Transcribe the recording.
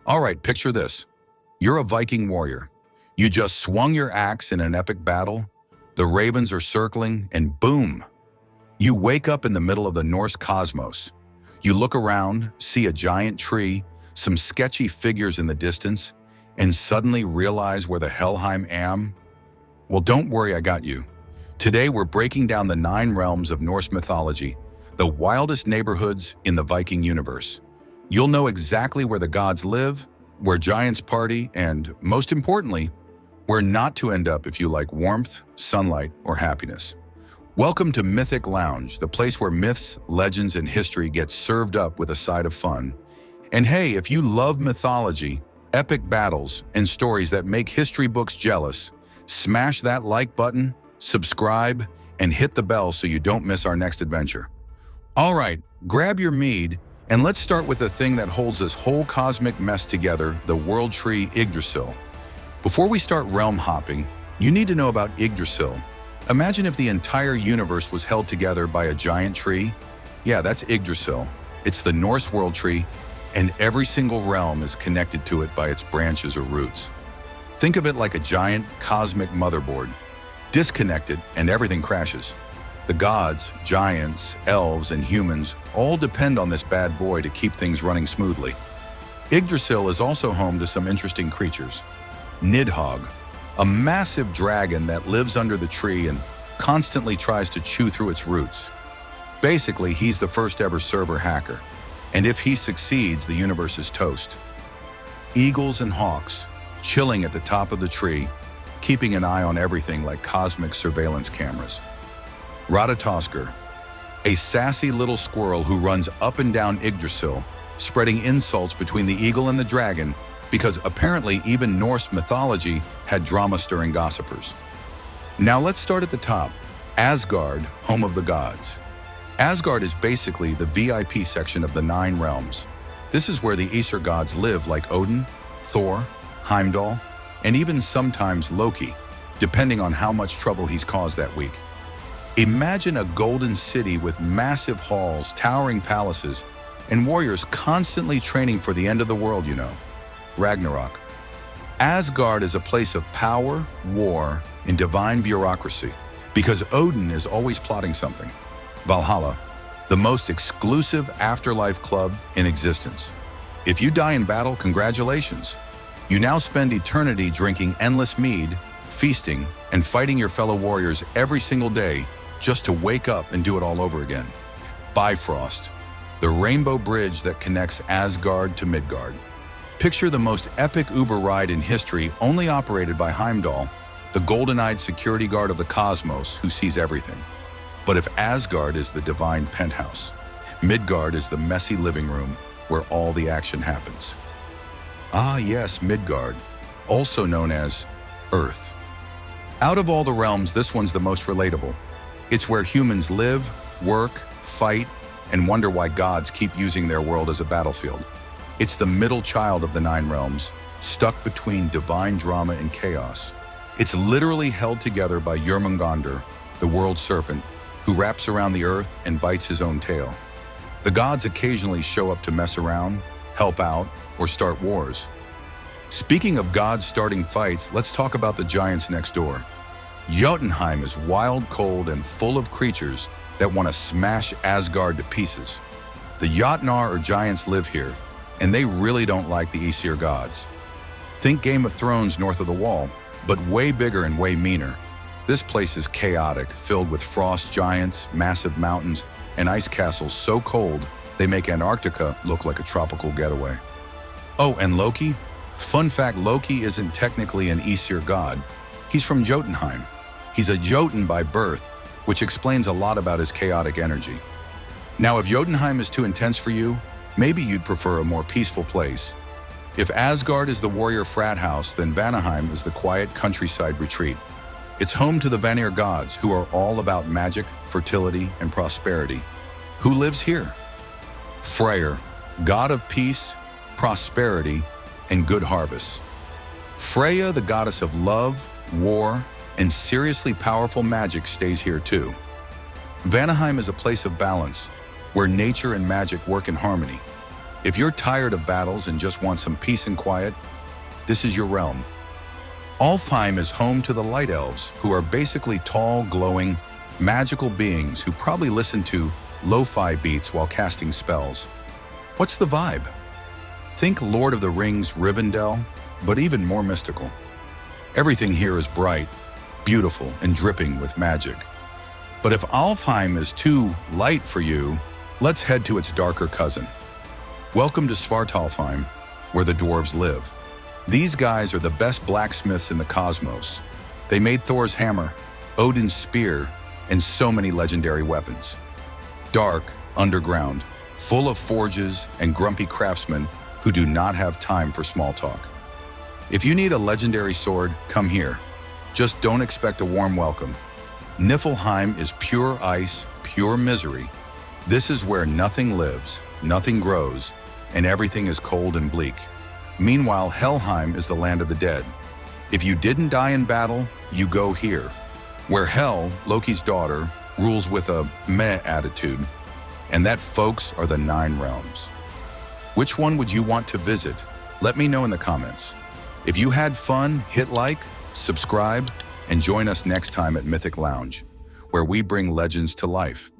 All right, picture this. You're a Viking warrior. You just swung your axe in an epic battle. The ravens are circling, and boom! You wake up in the middle of the Norse cosmos. You look around, see a giant tree, some sketchy figures in the distance, and suddenly realize where the Helheim am? Well, don't worry, I got you. Today we're breaking down the 9 realms of Norse mythology, the wildest neighborhoods in the Viking universe. You'll know exactly where the gods live, where giants party, and, most importantly, where not to end up if you like warmth, sunlight, or happiness. Welcome to Mythic Lounge, the place where myths, legends, and history get served up with a side of fun. And hey, if you love mythology, epic battles, and stories that make history books jealous, smash that like button, subscribe, and hit the bell so you don't miss our next adventure. All right, grab your mead, and let's start with the thing that holds this whole cosmic mess together, the world tree Yggdrasil. Before we start realm hopping, you need to know about Yggdrasil. Imagine if the entire universe was held together by a giant tree. Yeah, that's Yggdrasil. It's the Norse world tree, and every single realm is connected to it by its branches or roots. Think of it like a giant cosmic motherboard. Disconnected, and everything crashes. The gods, giants, elves, and humans all depend on this bad boy to keep things running smoothly. Yggdrasil is also home to some interesting creatures. Nidhogg, a massive dragon that lives under the tree and constantly tries to chew through its roots. Basically, he's the first ever server hacker, and if he succeeds, the universe is toast. Eagles and hawks, chilling at the top of the tree, keeping an eye on everything like cosmic surveillance cameras. Ratatoskr, a sassy little squirrel who runs up and down Yggdrasil, spreading insults between the eagle and the dragon, because apparently even Norse mythology had drama-stirring gossipers. Now let's start at the top. Asgard, home of the gods. Asgard is basically the VIP section of the 9 realms. This is where the Aesir gods live, like Odin, Thor, Heimdall, and even sometimes Loki, depending on how much trouble he's caused that week. Imagine a golden city with massive halls, towering palaces, and warriors constantly training for the end of the world, you know. Ragnarok. Asgard is a place of power, war, and divine bureaucracy, because Odin is always plotting something. Valhalla, the most exclusive afterlife club in existence. If you die in battle, congratulations. You now spend eternity drinking endless mead, feasting, and fighting your fellow warriors every single day just to wake up and do it all over again. Bifrost, the rainbow bridge that connects Asgard to Midgard. Picture the most epic Uber ride in history, only operated by Heimdall, the golden-eyed security guard of the cosmos who sees everything. But if Asgard is the divine penthouse, Midgard is the messy living room where all the action happens. Ah yes, Midgard, also known as Earth. Out of all the realms, this one's the most relatable. It's where humans live, work, fight, and wonder why gods keep using their world as a battlefield. It's the middle child of the 9 realms, stuck between divine drama and chaos. It's literally held together by Jörmungandr, the world serpent, who wraps around the earth and bites his own tail. The gods occasionally show up to mess around, help out, or start wars. Speaking of gods starting fights, let's talk about the giants next door. Jotunheim is wild, cold, and full of creatures that want to smash Asgard to pieces. The Jotnar, or giants, live here, and they really don't like the Aesir gods. Think Game of Thrones north of the wall, but way bigger and way meaner. This place is chaotic, filled with frost giants, massive mountains, and ice castles so cold they make Antarctica look like a tropical getaway. Oh, and Loki? Fun fact, Loki isn't technically an Aesir god. He's from Jotunheim. He's a Jotun by birth, which explains a lot about his chaotic energy. Now, if Jotunheim is too intense for you, maybe you'd prefer a more peaceful place. If Asgard is the warrior frat house, then Vanaheim is the quiet countryside retreat. It's home to the Vanir gods, who are all about magic, fertility, and prosperity. Who lives here? Freyr, god of peace, prosperity, and good harvests. Freya, the goddess of love, war, and seriously powerful magic, stays here too. Vanaheim is a place of balance, where nature and magic work in harmony. If you're tired of battles and just want some peace and quiet, this is your realm. Alfheim is home to the Light Elves, who are basically tall, glowing, magical beings who probably listen to lo-fi beats while casting spells. What's the vibe? Think Lord of the Rings Rivendell, but even more mystical. Everything here is bright, beautiful, and dripping with magic. But if Alfheim is too light for you, let's head to its darker cousin. Welcome to Svartalfheim, where the dwarves live. These guys are the best blacksmiths in the cosmos. They made Thor's hammer, Odin's spear, and so many legendary weapons. Dark, underground, full of forges and grumpy craftsmen who do not have time for small talk. If you need a legendary sword, come here. Just don't expect a warm welcome. Niflheim is pure ice, pure misery. This is where nothing lives, nothing grows, and everything is cold and bleak. Meanwhile, Helheim is the land of the dead. If you didn't die in battle, you go here, where Hel, Loki's daughter, rules with a meh attitude, and that, folks, are the 9 realms. Which one would you want to visit? Let me know in the comments. If you had fun, hit like, subscribe, and join us next time at Mythic Lounge, where we bring legends to life.